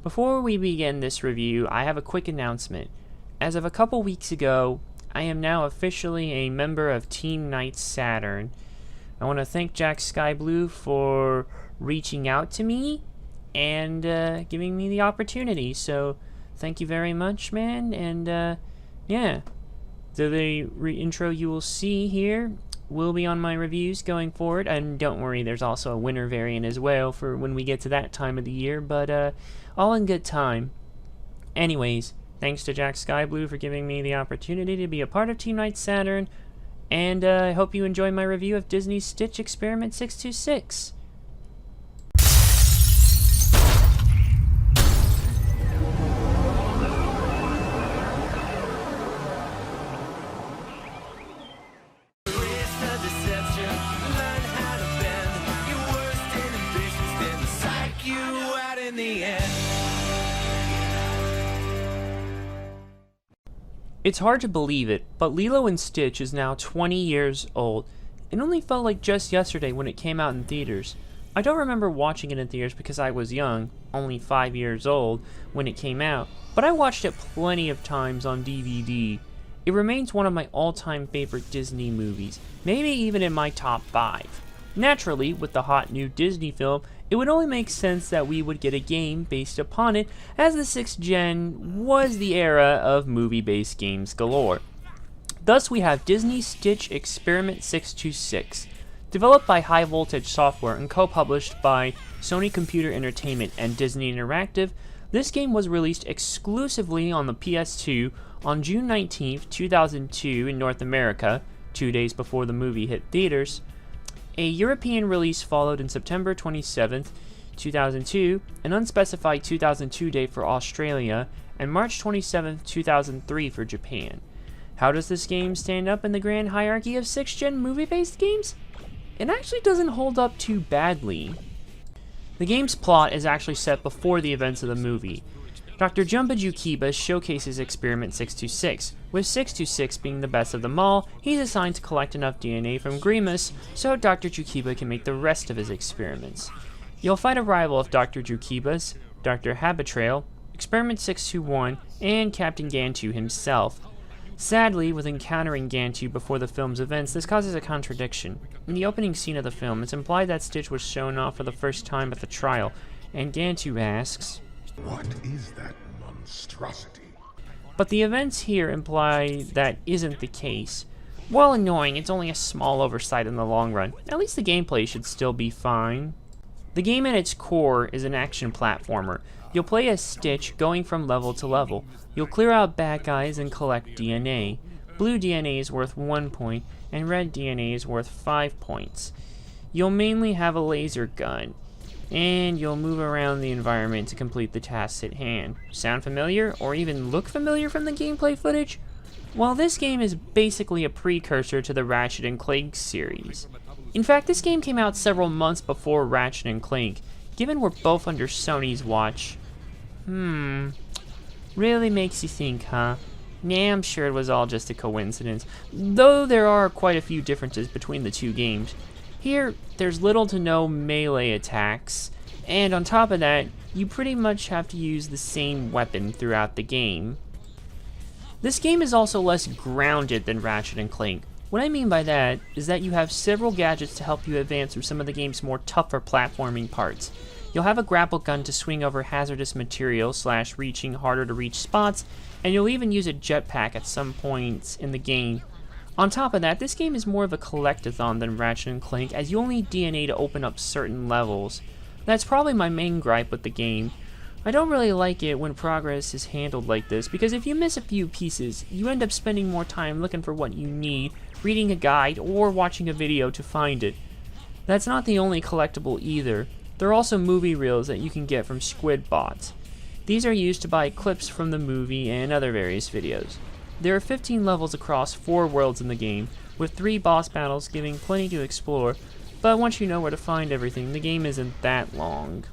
Before we begin this review, I have a quick announcement. As of a couple weeks ago, I am now officially a member of Team Knights Saturn. I want to thank Jack Skyblue for reaching out to me and giving me the opportunity. So, thank you very much, man. And yeah, the intro you will see here will be on my reviews going forward. And don't worry, there's also a winter variant as well for when we get to that time of the year. But all in good time. Anyways, thanks to Jack Skyblue for giving me the opportunity to be a part of Team Knights Saturn. And I hope you enjoy my review of Disney's Stitch Experiment 626. It's hard to believe it, but Lilo and Stitch is now 20 years old. It only felt like just yesterday when it came out in theaters. I don't remember watching it in theaters because I was young, only 5 years old, when it came out, but I watched it plenty of times on DVD. It remains one of my all-time favorite Disney movies, maybe even in my top 5. Naturally, with the hot new Disney film, it would only make sense that we would get a game based upon it, as the 6th gen was the era of movie-based games galore. Thus, we have Disney's Stitch Experiment 626. Developed by High Voltage Software and co-published by Sony Computer Entertainment and Disney Interactive, this game was released exclusively on the PS2 on June 19, 2002 in North America, 2 days before the movie hit theaters. A European release followed in September 27, 2002, an unspecified 2002 date for Australia, and March 27, 2003 for Japan. How does this game stand up in the grand hierarchy of 6th gen movie-based games? It actually doesn't hold up too badly. The game's plot is actually set before the events of the movie. Dr. Jumba Jookiba showcases Experiment 626, with 626 being the best of them all. He's assigned to collect enough DNA from Grimace so Dr. Jookiba can make the rest of his experiments. You'll fight a rival of Dr. Jookiba's, Dr. Habitrail, Experiment 621, and Captain Gantu himself. Sadly, with encountering Gantu before the film's events, this causes a contradiction. In the opening scene of the film, it's implied that Stitch was shown off for the first time at the trial, and Gantu asks, "What is that monstrosity?" But the events here imply that isn't the case. While annoying, it's only a small oversight in the long run. At least the gameplay should still be fine. The game at its core is an action platformer. You'll play as Stitch, going from level to level. You'll clear out bad guys and collect DNA. Blue DNA is worth 1 point, and red DNA is worth 5 points. You'll mainly have a laser gun, and you'll move around the environment to complete the tasks at hand. Sound familiar, or even look familiar from the gameplay footage? Well, this game is basically a precursor to the Ratchet & Clank series. In fact, this game came out several months before Ratchet & Clank. Given we're both under Sony's watch, really makes you think, huh? Nah, I'm sure it was all just a coincidence, though there are quite a few differences between the two games. Here, there's little to no melee attacks, and on top of that, you pretty much have to use the same weapon throughout the game. This game is also less grounded than Ratchet & Clank. What I mean by that is that you have several gadgets to help you advance through some of the game's more tougher platforming parts. You'll have a grapple gun to swing over hazardous material / reaching harder to reach spots, and you'll even use a jetpack at some points in the game. On top of that, this game is more of a collectathon than Ratchet & Clank, as you only need DNA to open up certain levels. That's probably my main gripe with the game. I don't really like it when progress is handled like this, because if you miss a few pieces, you end up spending more time looking for what you need, reading a guide, or watching a video to find it. That's not the only collectible either. There are also movie reels that you can get from Squid Bots. These are used to buy clips from the movie and other various videos. There are 15 levels across 4 worlds in the game, with 3 boss battles giving plenty to explore, but once you know where to find everything, the game isn't that long.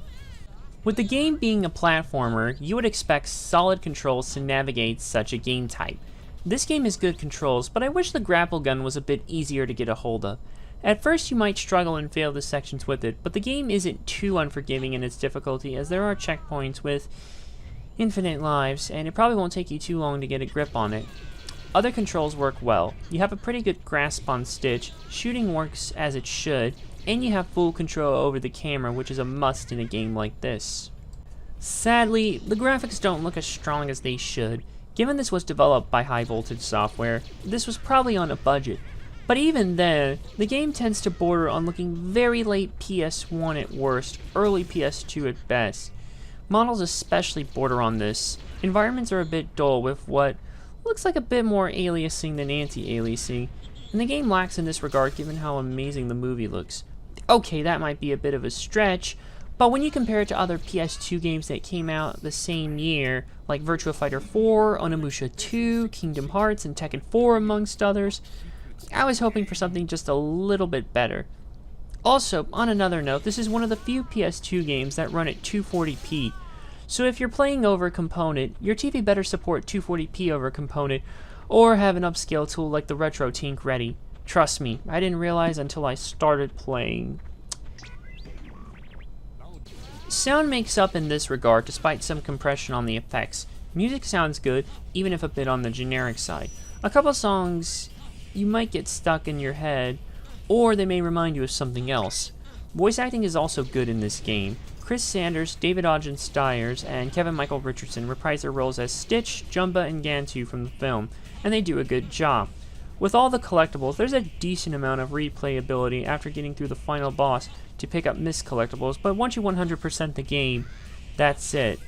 With the game being a platformer, you would expect solid controls to navigate such a game type. This game has good controls, but I wish the grapple gun was a bit easier to get a hold of. At first you might struggle and fail the sections with it, but the game isn't too unforgiving in its difficulty, as there are checkpoints with infinite lives, and it probably won't take you too long to get a grip on it. Other controls work well. You have a pretty good grasp on Stitch, shooting works as it should, and you have full control over the camera, which is a must in a game like this. Sadly, the graphics don't look as strong as they should. Given this was developed by High Voltage Software, this was probably on a budget. But even then, the game tends to border on looking very late PS1 at worst, early PS2 at best. Models especially border on this. Environments are a bit dull with what looks like a bit more aliasing than anti-aliasing, and the game lacks in this regard given how amazing the movie looks. Okay, that might be a bit of a stretch, but when you compare it to other PS2 games that came out the same year, like Virtua Fighter 4, Onimusha 2, Kingdom Hearts, and Tekken 4 amongst others, I was hoping for something just a little bit better. Also, on another note, this is one of the few PS2 games that run at 240p, so if you're playing over a component, your TV better support 240p over a component, or have an upscale tool like the RetroTink ready. Trust me, I didn't realize until I started playing. Sound makes up in this regard despite some compression on the effects. Music sounds good, even if a bit on the generic side. A couple songs you might get stuck in your head, or they may remind you of something else. Voice acting is also good in this game. Chris Sanders, David Ogden Stiers, and Kevin Michael Richardson reprise their roles as Stitch, Jumba, and Gantu from the film, and they do a good job. With all the collectibles, there's a decent amount of replayability after getting through the final boss to pick up missed collectibles, but once you 100% the game, that's it.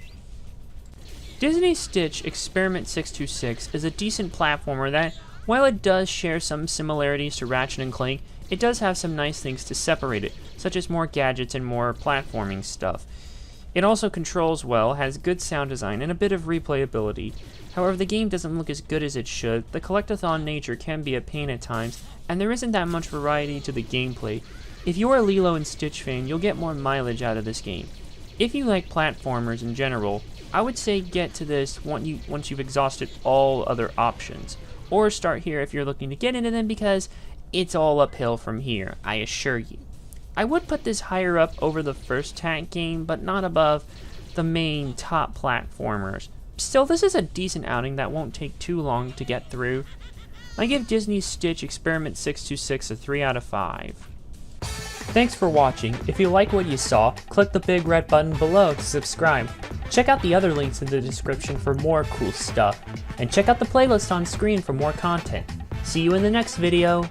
Disney Stitch Experiment 626 is a decent platformer that, while it does share some similarities to Ratchet & Clank, it does have some nice things to separate it, such as more gadgets and more platforming stuff. It also controls well, has good sound design, and a bit of replayability. However, the game doesn't look as good as it should, the collectathon nature can be a pain at times, and there isn't that much variety to the gameplay. If you're a Lilo and Stitch fan, you'll get more mileage out of this game. If you like platformers in general, I would say get to this once you've exhausted all other options. Or start here if you're looking to get into them, because it's all uphill from here, I assure you. I would put this higher up over the first Tank game, but not above the main top platformers. Still, this is a decent outing that won't take too long to get through. I give Disney Stitch Experiment 626 a 3 out of 5. Thanks for watching. If you like what you saw, click the big red button below to subscribe. Check out the other links in the description for more cool stuff, and check out the playlist on screen for more content. See you in the next video.